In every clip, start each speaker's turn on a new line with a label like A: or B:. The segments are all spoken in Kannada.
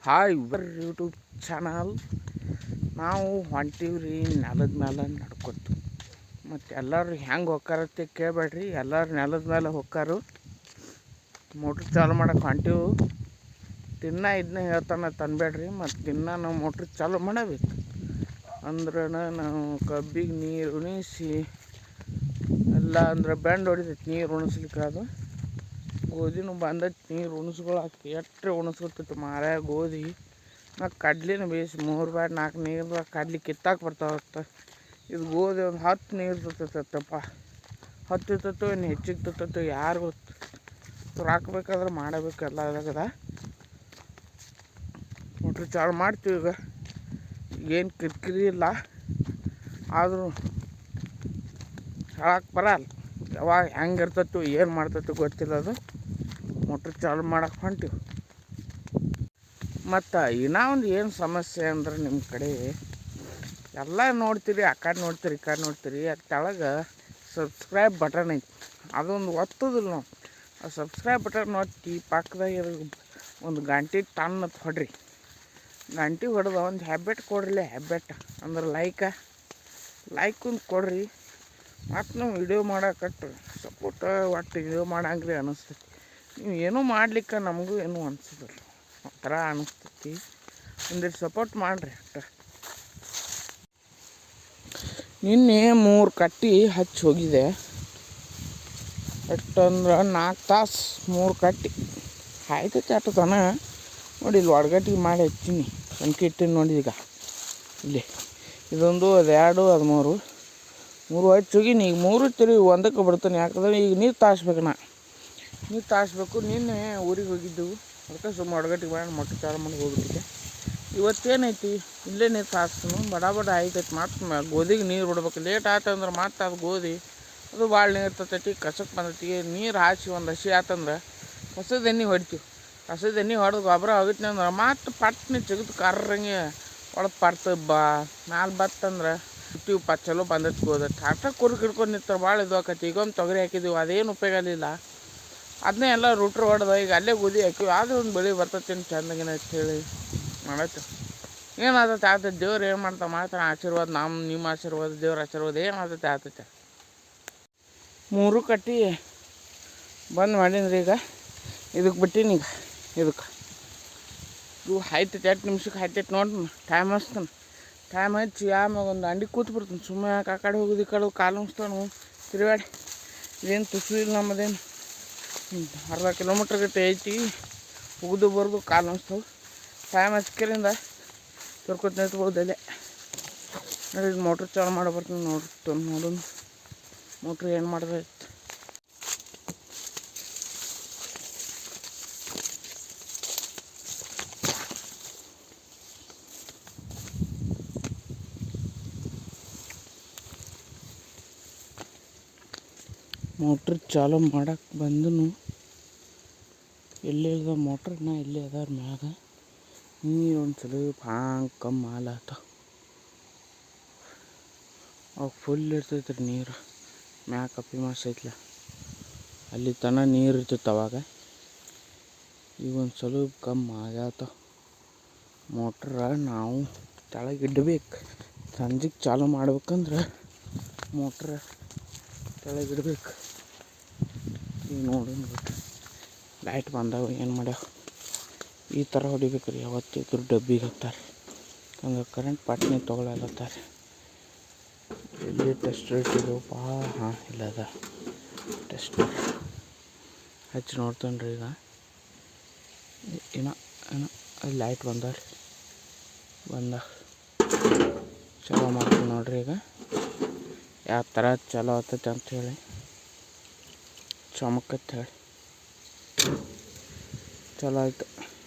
A: Hi YouTube channel. ನಾವು ಹೊಂಟೀವ್ರಿ ನೆಲದ ಮೇಲೆ ನಡ್ಕೊತು. ಮತ್ತು ಎಲ್ಲರೂ ಹೆಂಗೆ ಹೋಗ್ತಾರತ್ತೆ ಕೇಳಬೇಡ್ರಿ, ಎಲ್ಲರೂ ನೆಲದ ಮೇಲೆ ಹೋಗ್ತಾರು. ಮೋಟ್ರ್ ಚಾಲು ಮಾಡಕ್ಕೆ ಹೊಂಟೀವು. ದಿನ ಇದನ್ನ ಹೇಳ್ತಾನೆ ತಂಬೇಡ್ರಿ, ಮತ್ತು ದಿನ ನಾವು ಮೋಟ್ರ್ ಚಾಲು ಮಾಡಬೇಕು. ಅಂದ್ರೆ ನಾವು ಕಬ್ಬಿಗೆ ನೀರು ಉಣಿಸಿ ಎಲ್ಲ ಅಂದ್ರೆ ಬೆಂಡ್ ಹೊಡಿತೈತಿ ನೀರು ಉಣಿಸ್ಲಿಕ್ಕೆ. ಅದು ಗೋಧಿನೂ ಬಂದೈತಿ ನೀರು ಉಣಿಸ್ಕೊಳಕ್ಕೆ. ಎಟ್ಟರೆ ಉಣಿಸ್ಕೊತೈತಿ ಮಾರ ಗೋಧಿ. ಮತ್ತು ಕಡ್ಲಿನ ಬೇಯಿಸಿ 3 ಬಾರಿ 4 ನೀರು ಕಡ್ಲಿ ಕಿತ್ತಾಕ ಬರ್ತಾವತ್ತ. ಇದು ಗೋಧಿ ಒಂದು 10 ನೀರು ತತ್ತೈತಪ್ಪ. 10 ಇರ್ತೈತೋ ಇನ್ನು ಹೆಚ್ಚಿಗೆ ತತ್ತೈತೋ ಯಾರು ಗೊತ್ತು. ಹಾಕ್ಬೇಕಾದ್ರೆ ಮಾಡಬೇಕು ಎಲ್ಲ ಅದಾಗದ. ಮೋಟ್ರ್ ಚಾಲು ಮಾಡ್ತೀವಿ. ಈಗ ಏನು ಕಿರಿಕಿರಿ ಇಲ್ಲ, ಆದರೂ ಹೇಳಕ್ಕೆ ಬರಲ್ಲ ಯಾವಾಗ ಹೆಂಗೆ ಇರ್ತೈತೋ ಏನು ಮಾಡ್ತೈತೋ ಗೊತ್ತಿಲ್ಲ. ಅದು ಮೋಟ್ರ್ ಚಾಲು ಮಾಡಕ್ಕೆ ಹೊಂಟೀವಿ. ಮತ್ತು ಇನ್ನೂ ಒಂದು ಏನು ಸಮಸ್ಯೆ ಅಂದ್ರೆ ನಿಮ್ಮ ಕಡೆ ಎಲ್ಲ ನೋಡ್ತೀರಿ, ಆ ಕಡೆ ನೋಡ್ತೀರಿ, ಈ ಕಡೆ ನೋಡ್ತೀರಿ. ಅದು ಕೆಳಗೆ ಸಬ್ಸ್ಕ್ರೈಬ್ ಬಟನ್ ಐತಿ, ಅದೊಂದು ಒತ್ತೋದಿಲ್ಲ ನಾವು. ಆ ಸಬ್ಸ್ಕ್ರೈಬ್ ಬಟನ್ ಒತ್ತಿ ಪಕ್ಕದಾಗ ಒಂದು ಗಂಟೆ ಟನ್ ಹೊಡ್ರಿ. ಗಂಟೆ ಹೊಡೆದ ಒಂದು ಹ್ಯಾಬಿಟ್ ಕೊಡ್ರಿ. ಹ್ಯಾಬಿಟ್ ಅಂದ್ರೆ ಲೈಕ್ ಒಂದು ಕೊಡ್ರಿ. ಮತ್ತು ನಾವು ವಿಡಿಯೋ ಮಾಡಕಟ್ಟು ಸಪೋರ್ಟ್ ಒಟ್ಟು ವಿಡಿಯೋ ಮಾಡಂಗ್ರಿ ಅನ್ನಿಸ್ತೈತಿ. ನೀವು ಏನೂ ಮಾಡ್ಲಿಕ್ಕೆ ನಮಗೂ ಏನೂ ಅನ್ಸೋದಿಲ್ಲ, ಒಂಥರ ಅನ್ನಿಸ್ತೈತಿ. ಒಂದಿಷ್ಟು ಸಪೋರ್ಟ್ ಮಾಡಿರಿ ಅಷ್ಟ. ನಿನ್ನೆ 3 ಕಟ್ಟಿ ಹಚ್ಚಿ ಹೋಗಿದೆ. ಎಷ್ಟಂದ್ರೆ 4 ತಾಸು 3 ಕಟ್ಟಿ ಆಯ್ತೈತಿ. ಅಷ್ಟತನ ನೋಡಿ ಇಲ್ಲಿ ಒಡಗಟ್ಟಿಗೆ ಮಾಡಿ ಹಚ್ಚೀನಿ. ಸಂಖ್ಯೆ ಇಟ್ಟಿನಿ ನೋಡಿ. ಈಗ ಇಲ್ಲಿ ಇದೊಂದು, ಅದು 2, ಅದು 3 ಹಚ್ಚಿ ಹೋಗಿನಿ. ಈಗ 3 ತಿರುಗಿ ಒಂದಕ್ಕೆ ಬಿಡ್ತಾನೆ. ಯಾಕಂದ್ರೆ ಈಗ ನೀರು ತಾಸ್ಬೇಕು. ನೀರು ತಾಸ್ಬೇಕು. ನಿನ್ನೆ ಊರಿಗೆ ಹೋಗಿದ್ದೆವು, ಅದಕ್ಕೆ ಸುಮ್ಮ ಒಡಗಟ್ಟಿಗೆ ಮಾಡಿ ಮೊಟ್ಟೆ ಚಾಲು ಮಾಡಿ ಹೋಗ್ಬಿಟ್ಟಿದ್ದೆ. ಇವತ್ತೇನೈತಿ ಇಲ್ಲೇ ನೀರು ತಾಸ್ತೀನಿ. ಬಡ ಆಯ್ತೈತಿ. ಮತ್ತು ಗೋಧಿಗೆ ನೀರು ಬಿಡ್ಬೇಕು. ಲೇಟ್ ಆಯ್ತಂದ್ರೆ ಮತ್ತು ಅದು ಗೋಧಿ ಅದು ಭಾಳ ನೀರು ತರ್ತೈತಿ. ಕಸಕ್ಕೆ ಬಂದೈತಿ. ನೀರು ಹಾಕಿ ಒಂದು ಹಸಿ ಆಯ್ತಂದ್ರೆ ಕಸದ ಎಣ್ಣೆ ಹೊಡಿತೀವಿ. ಕಸದ ಎಣ್ಣೆ ಹೊಡೆದು ಗೊಬ್ಬರ ಹೋಗಿತ್ತು ಅಂದ್ರೆ ಮತ್ತು ಪಟ್ನಿ ತೆಗೆದು ಕರ್ರಂಗೆ ಒಳಗೆ ಮ್ಯಾಲೆ ಬತ್ತಂದ್ರೆ ಇಟ್ಟಿವಪ್ಪ ಚಲೋ ಬಂದೈತಿ ಗೋಧಿ. ಅಷ್ಟ ಕುರ್ಕ್ ಹಿಡ್ಕೊಂಡು ನಿಂತಾರೆ. ಭಾಳ ಇದು ಆಕೈತಿ. ಈಗೊಮ್ಮೆ ತೊಗರಿ ಹಾಕಿದ್ದೀವಿ, ಅದೇನು ಉಪಯೋಗ ಆಗಲಿಲ್ಲ. ಅದನ್ನೇ ಎಲ್ಲ ರೂಟ್ರ್ ಹೊಡೆದ ಈಗ ಅಲ್ಲೇ ಗೋಧಿ ಹಾಕಿವಿ. ಆದರೂ ಒಂದು ಬೆಳೆ ಬರ್ತೈತಿ ಚಂದಾಗಿನ ಹೇಳಿ ಮಾಡತ್ತೆ. ಏನಾಗ್ತೈತೆ ಆಗ್ತೈತೆ. ದೇವ್ರು ಏನು ಮಾಡ್ತಾನೆ ಆಶೀರ್ವಾದ. ನಿಮ್ಮ ಆಶೀರ್ವಾದ, ದೇವ್ರ ಆಶೀರ್ವಾದ ಏನಾಗ್ತೈತೆ ಆಗ್ತೈತೆ. 3 ಕಟ್ಟಿ ಬಂದು ಮಾಡೀನಿ ಈಗ. ಇದಕ್ಕೆ ಬಿಟ್ಟೀನಿ. ಈಗ ಇದಕ್ಕೆ ಇವು ಆಯ್ತೈತೆ. 8 ನಿಮಿಷಕ್ಕೆ ಆಯ್ತೈತೆ ನೋಡಿ. ಟೈಮ್ ಹಚ್ತಾನೆ. ಟೈಮ್ ಹಚ್ಚಿ ಆಮ್ಯಾಗ ಒಂದು ಅಂಡಿ ಕೂತ್ಬಿಡ್ತಾನೆ. ಸುಮ್ಮನೆ ಯಾಕೆ ಆ ಕಡೆ ಹೋಗೋದು ಈ ಕಡೆ ಕಾಲು ಮುಗಿಸ್ತಾನು ತಿರುಗಾಡಿ. ಇದೇನು ತುಸು ಇಲ್ಲ. ನಮ್ಮದೇನು ಅರ್ಧ ಕಿಲೋಮೀಟ್ರ್ ಗಟ್ಟೆ ಐತಿ. ಹೋಗೋದು ಬರೋದು ಕಾಲು ಮುಗಿಸ್ತಾವೆ. ಟೈಮ್ ಹಚ್ಕರಿಂದ ತರ್ಕೊತ ನಿಂತ್ಬೋದು ಅಲ್ಲೇ ನೋಡಿ. ಮೋಟ್ರ್ ಚಾಲು ಮಾಡಿ ಬರ್ತೀನಿ ನೋಡೋಣ. ಮೋಟ್ರ್ ಏನು ಮಾಡ್ದೈತೆ. ಮೋಟ್ರ್ ಚಾಲು ಮಾಡಕ್ಕೆ ಬಂದನು. ಎಲ್ಲಿ ಇಳ್ದ ಮೋಟ್ರನ್ನ ಎಲ್ಲಿ ಅದಾರ ಮ್ಯಾಗ. ನೀರು ಒಂದು ಸ್ವಲ್ಪ ಕಮ್ಮಿ ಆಲಾತ. ಅವಾಗ ಫುಲ್ ಇರ್ತೈತೆ ರೀ ನೀರು. ಮ್ಯಾಗ ಕಪ್ಪಿ ಮಾಸ ಐತ್ಲ, ಅಲ್ಲಿ ತನಕ ನೀರು ಇರ್ತೈತೆ ಅವಾಗ. ಈಗ ಒಂದು ಸ್ವಲ್ಪ ಕಮ್ಮಿ ಆಗ್ಯಾತ. ಮೋಟ್ರ ನಾವು ಕೆಳಗೆ ಇಡ್ಬೇಕು. ಸಂಜೆಗೆ ಚಾಲು ಮಾಡ್ಬೇಕಂದ್ರೆ ಮೋಟ್ರ ಕೆಳಗಿಡ್ಬೇಕು. ಈಗ ನೋಡೋಣ ಲೈಟ್ ಬಂದಾವ ಏನು ಮಾಡ್ಯಾವ. ಈ ಥರ ಹೊಡಿಬೇಕು ರೀ. ಯಾವತ್ತಿದ್ರು ಡಬ್ಬಿಗೆ ಹತ್ತಾರೆ ಹಂಗೆ ಕರೆಂಟ್ ಪಾಟ್ನಿ ತೊಗೊಳತ್ತಾರೆ. ಎಲ್ಲಿ ಟೆಸ್ಟರ್ ಇಟ್ಟಿದ್ದೆವಪ್ಪ. ಹಾಂ ಇಲ್ಲ ಅದ ಟೆಸ್ಟರ್ ಹಚ್ಚಿ ನೋಡ್ತಾನೆ ರೀ. ಈಗ ಏನೋ ಅಲ್ಲಿ ಲೈಟ್ ಬಂದಾವ ಚಲೋ ಮಾಡ್ತೀನಿ ನೋಡ್ರಿ. ಈಗ ಯಾವ ಥರ ಚಲೋ ಆಗ್ತೈತೆ ಅಂಥೇಳಿ ಚಮಕತ್ತೆ ಹೇಳಿ ಚಲೋ ಆಯ್ತು.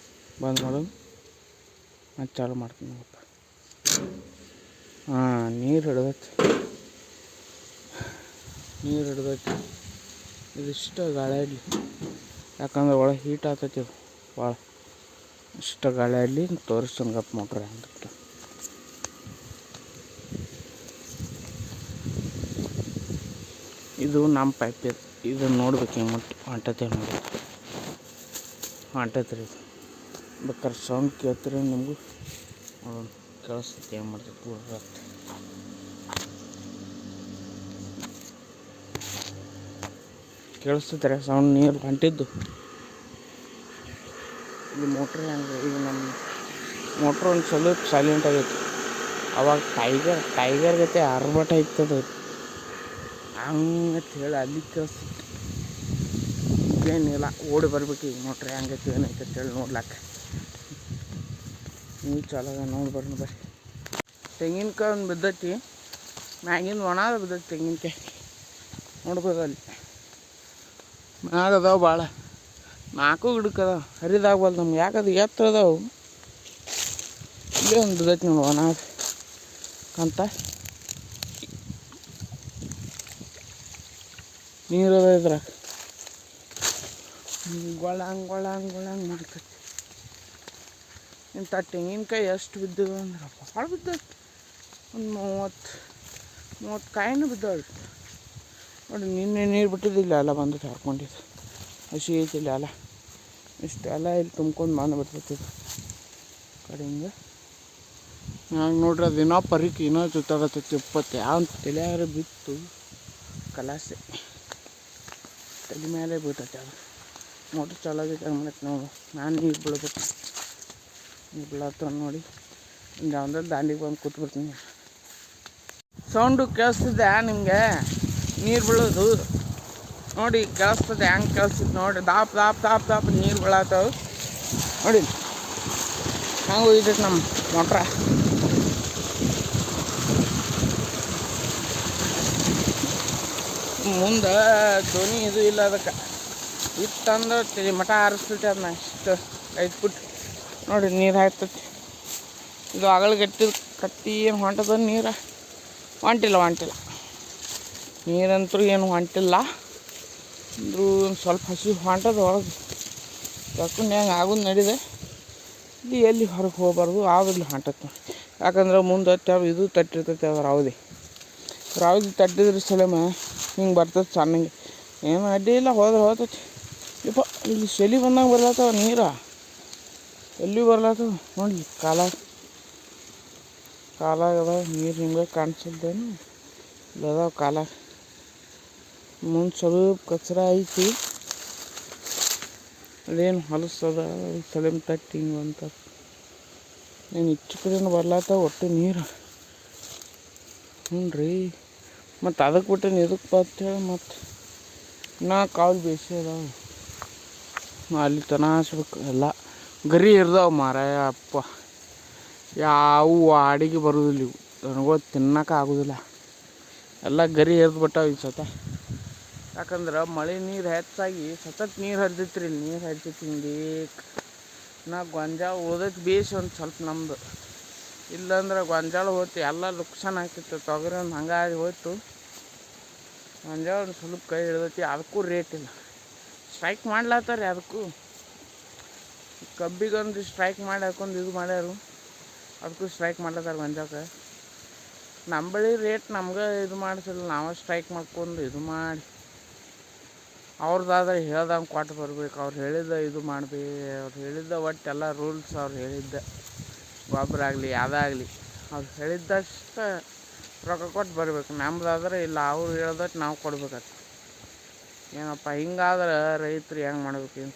A: ಬಂದ್ ಮಾಡೋದು ಮತ್ತು ಚಾಲು ಮಾಡ್ತೀನಿ ನೋಡಪ್ಪ. ಹಾಂ ನೀರು ಹಿಡ್ದೈತಿ. ಇದಿಷ್ಟು ಗಾಳಿ ಆಡಲಿ, ಯಾಕಂದ್ರೆ ಒಳಗೆ ಹೀಟ್ ಆಗ್ತೈತಿ ಭಾಳ. ಇಷ್ಟು ಗಾಳಿ ಆಡಲಿ ತೋರಿಸ್ತಂಗಪ್ಪ ಮೋಟ್ರ್ ಅಂತ. ಇದು ನಮ್ಮ ಪೈಪ್ ಇದು. ಇದನ್ನು ನೋಡ್ಬೇಕು ಹಿಂಗೆ ಹೊಂಟೈತೆ ನೋಡಿ. ಹೊಂಟೈತೆ ರೀ. ಬೇಕಾದ್ರೆ ಸೌಂಡ್ ಕೇಳ್ತೀರ ನಿಮಗೂ ನೋಡೋಣ ಕೇಳಿಸ್ತೈತಿ ಏನು ಮಾಡ್ತೈತಿ ಪೂರ ಕೇಳಿಸ್ತೈತೆ ಸೌಂಡ್ ನೀರು ಹೊಂಟಿದ್ದು. ಈ ಮೋಟ್ರ್ ಹೆಂಗೆ ಈಗ ನಮ್ಮ ಮೋಟ್ರ್ ಒಂದು ಸ್ವಲ್ಪ ಸೈಲೆಂಟ್ ಆಗೈತಿ. ಅವಾಗ ಟೈಗರ್ ಗತೆ ಆರ್ಭಟ ಇರ್ತದ ಹಂಗಂತ ಹೇಳಿ ಅಲ್ಲಿ ಕೇಳಿಸ್ತೈತಿ. ಈಗೇನಿಲ್ಲ ಓಡಿ ಬರ್ಬೇಕು ಈಗ ಮೋಟ್ರ್ ಹೆಂಗೈತಿ ಏನೈತೆ ಅಂತೇಳಿ ನೋಡ್ಲಾಕ. ನೀವು ಚಲೋ ನೋಡಿ ಬರ್ರಿ. ತೆಂಗಿನಕಾಯಿ ಒಂದು ಬಿದ್ದೈತಿ, ಮ್ಯಾಗಿಂದ ಒಣದ ಬಿದ್ದೈತಿ ತೆಂಗಿನಕಾಯಿ ನೋಡ್ಬೋದು. ಅಲ್ಲಿ ಮ್ಯಾಗ ಅದಾವ ಭಾಳ, 4 ಗಿಡಕ್ಕೆ ಅದಾವ. ಹರಿದಾಗಬಲ್ದು ನಮ್ಗೆ, ಯಾಕದು ಎತ್ತರ ಅದಾವು. ಇಲ್ಲೇ ಒಂದು ಬಿದ್ದೈತಿ ನೋಡಿ ಒಣ ಕಂತ. ನೀರು ಅದ ಇದ್ರಾಗ ಗೊಳಂಗ್ ಮಾಡ್ತೈತಿ. ಇಂಥ ತೆಂಗಿನಕಾಯಿ ಎಷ್ಟು ಬಿದ್ದವು ಅಂದ್ರೆ ಭಾಳ ಬಿದ್ದವು. ಒಂದು 30 ಕಾಯಿನೂ ಬಿದ್ದಾವೆ ನೋಡಿ. ನಿನ್ನೆ ನೀರು ಬಿಟ್ಟಿದ್ದಿಲ್ಲ, ಎಲ್ಲ ಬಂದು ಹಾರ್ಕೊಂಡಿದ್ದು ಹಸಿ ಐತಿಲ್ಲ ಅಲ್ಲ. ಇಷ್ಟೆಲ್ಲ ಇಲ್ಲಿ ತುಂಬ್ಕೊಂಡು ಬಂದುಬಿಡ್ತೈತಿ ಕಡೆಯಿಂದ. ಹಂಗೆ ನೋಡ್ರಿ ಅದು ಇನ್ನೂ ಪರಿಕೆ ಇನ್ನೂ ಜೊತಾಗತ್ತೈತಿ. 20 ಯಾವ ತಲೆಯಾರ ಬಿತ್ತು ಕಲಾಸೆ ತಲೆ ಮೇಲೆ ಬೀಳ್ತೈತಿ. ಅದು ಮೋಟ್ರ್ ಚಲೋ ಆಗೈತೆ ಹಂಗೆ ನೋಡು. ನಾನು ನೀರು ಬೀಳ್ಬೇಕು, ನೀರು ಬೀಳತ್ತ ನೋಡಿ. ಒಂದು ಯಾವ್ದಲ್ಲಿ ದಾಂಡಿಗೆ ಬಂದು ಕೂತ್ಬಿಡ್ತೀನಿ. ಸೌಂಡು ಕೇಳಿಸ್ತಿದ್ದೆ ನಿಮಗೆ ನೀರು ಬೀಳೋದು ನೋಡಿ. ಕೇಳಿಸ್ತದೆ ಹೆಂಗೆ ಕೇಳಿಸ್ತದೆ ನೋಡಿ. ದಾಪ್ ನೀರು ಬೀಳತ್ತವು ನೋಡಿ. ಹಂಗೆ ಹೋಗಿದ್ದೈತೆ ನಮ್ಮ ಮೋಟ್ರ. ಮುಂದೆ ಧ್ವನಿ ಇದು ಇಲ್ಲ ಅದಕ್ಕೆ. ಇತ್ತಂದ್ರೆ ತಲೆ ಮಠ ಹಾರಿಸ್ತೈತಿ. ಅದನ್ನ ಇಷ್ಟು ಐತ್ಬಿಟ್ಟು ನೋಡಿ ನೀರು ಹಾಕ್ತೈತಿ. ಇದು ಅಗಲಗಟ್ಟಿದ ಕತ್ತಿ ಏನು ಹೊಂಟದ ನೀರು ಹೊಂಟಿಲ್ಲ. ನೀರಂತೂ ಏನು ಹೊಂಟಿಲ್ಲ ಅಂದರೂ ಒಂದು ಸ್ವಲ್ಪ ಹಸಿ ಹೊಂಟದ ಒಳಗೆ. ಯಾಕಂದ್ರೆ ಹೆಂಗೆ ಆಗೋದು ನಡಿದೆ. ಇಲ್ಲಿ ಎಲ್ಲಿ ಹೊರಗೆ ಹೋಗ್ಬಾರ್ದು, ಆಗೋದಿಲ್ಲ ಹೊಂಟೈತಿ ನೋಡಿ. ಯಾಕಂದ್ರೆ ಮುಂದೆ ಇದು ತಟ್ಟಿರ್ತೈತಿ. ಅದು ರಾವದಿ ತಟ್ಟಿದ್ರೆ ಸಲಮ ಹಿಂಗೆ ಬರ್ತೈತೆ ಸಣ್ಣಗೆ. ಏನು ಅಡ್ಡಿ ಇಲ್ಲ, ಹೋದ್ರೆ ಹೋಗ್ತೈತಿ. ಯಪ್ಪ ಇಲ್ಲಿ ಸೆಲಿ ಬಂದಂಗೆ ಬರ್ಲತ್ತವ ನೀರು. ಎಲ್ಲಿ ಬರ್ಲತ್ತವ ನೋಡಿ. ಕಾಲಾಗ ಅದಾವ ನೀರು. ನಿಮ್ಗೆ ಕಾಣಿಸಿದ್ದೇನು ಇಲ್ಲ ಅದಾವ ಕಾಲಾಗ. ಮುಂದೆ ಸ್ವಲ್ಪ ಕಚ್ರ ಐತಿ. ಅದೇನು ಹೊಲಸದ ಸಲಮ್ ತಟ್ಟಿ ಹಿಂಗೆ ಅಂತ. ಏನು ಇಚ್ಚು ಕಡೆನೂ ಬರ್ಲತ್ತವ ಒಟ್ಟು ನೀರು. ಹ್ಞೂ ರೀ, ಮತ್ತು ಅದಕ್ಕೆ ಬಿಟ್ಟು ಇದಕ್ಕೆ ಬರ್ತೇಳಿ ಮತ್ತು ಇನ್ನೂ ಕಾಲು ಬೇಸಿ ಅದಾವ. ಅಲ್ಲಿ ತನಾಸ್ಬೇಕು ಎಲ್ಲ ಗರಿ ಇರ್ದಾವ ಮಾರಾಯ. ಅಪ್ಪ ಯಾವ ಅಡಿಗೆ ಬರೋದಿಲ್ಲ ಇವು. ದನಗಳು ತಿನ್ನೋಕೆ ಆಗೋದಿಲ್ಲ. ಎಲ್ಲ ಗರಿ ಎರ್ದ್ಬಿಟ್ಟಾವ ಈ ಸತ. ಯಾಕಂದ್ರೆ ಮಳೆ ನೀರು ಹೆಚ್ಚಾಗಿ ಸತತ್ ನೀರು ಹರಿದೈತ್ರಿ. ಇಲ್ಲಿ ನೀರು ಹರಿದೈತಿ ಹಿಂಗೆ. ನಾ ಗೊಂಜಾಳ ಓದಕ್ಕೆ ಬೇಸಿ ಒಂದು ಸ್ವಲ್ಪ ನಮ್ಮದು. ಇಲ್ಲಾಂದ್ರೆ ಗೊಂಜಾಳ ಹೋಯ್ತು ಎಲ್ಲ ಲುಕ್ಸಾನ್ ಆಗ್ತಿತ್ತು. ತೊಗರಿ ಒಂದು ಹಂಗಾಗಿ ಹೋಯ್ತು. ಗೊಂಜಾಳ ಒಂದು ಸ್ವಲ್ಪ ಕೈ ಹಿಡ್ದೈತಿ. ಅದಕ್ಕೂ ರೇಟ್ ಇಲ್ಲ. ಸ್ಟ್ರೈಕ್ ಮಾಡ್ಲತ್ತಾರೆ ಅದಕ್ಕೂ. ಕಬ್ಬಿಗೊಂದು ಸ್ಟ್ರೈಕ್ ಮಾಡಿ ಹಾಕೊಂಡು ಇದು ಮಾಡ್ಯಾರು. ಅದಕ್ಕೂ ಸ್ಟ್ರೈಕ್ ಮಾಡ್ಲತ್ತಾರೆ ಗೊಂಜಾಳಕ್ಕೆ. ನಮ್ಮ ಬಳಿ ರೇಟ್ ನಮ್ಗೆ ಇದು ಮಾಡಿಸಿಲ್ಲ. ನಾವು ಸ್ಟ್ರೈಕ್ ಮಾಡ್ಕೊಂಡು ಇದು ಮಾಡಿ ಅವ್ರದ್ದಾದ್ರೆ ಹೇಳ್ದಂಗೆ ಕೊಟ್ಟು ಬರ್ಬೇಕು. ಅವ್ರು ಹೇಳಿದ್ದ ಇದು ಮಾಡ್ಬೇಕು. ಅವ್ರು ಹೇಳಿದ್ದ ಒಟ್ಟೆಲ್ಲ ರೂಲ್ಸ್ ಅವ್ರು ಹೇಳಿದ್ದ. ಗೊಬ್ಬರ ಆಗಲಿ ಯಾವುದಾಗಲಿ ಅವ್ರು ಹೇಳಿದ್ದಷ್ಟು ರೊಕ್ಕ ಕೊಟ್ಟು ಬರಬೇಕು. ನಮ್ದಾದ್ರೆ ಇಲ್ಲ, ಅವ್ರು ಹೇಳ್ದಟ್ಟು ನಾವು ಕೊಡ್ಬೇಕಾಗ್ತದೆ. ಏನಪ್ಪ ಹಿಂಗಾದ್ರೆ ರೈತರು ಹೆಂಗೆ ಮಾಡ್ಬೇಕು?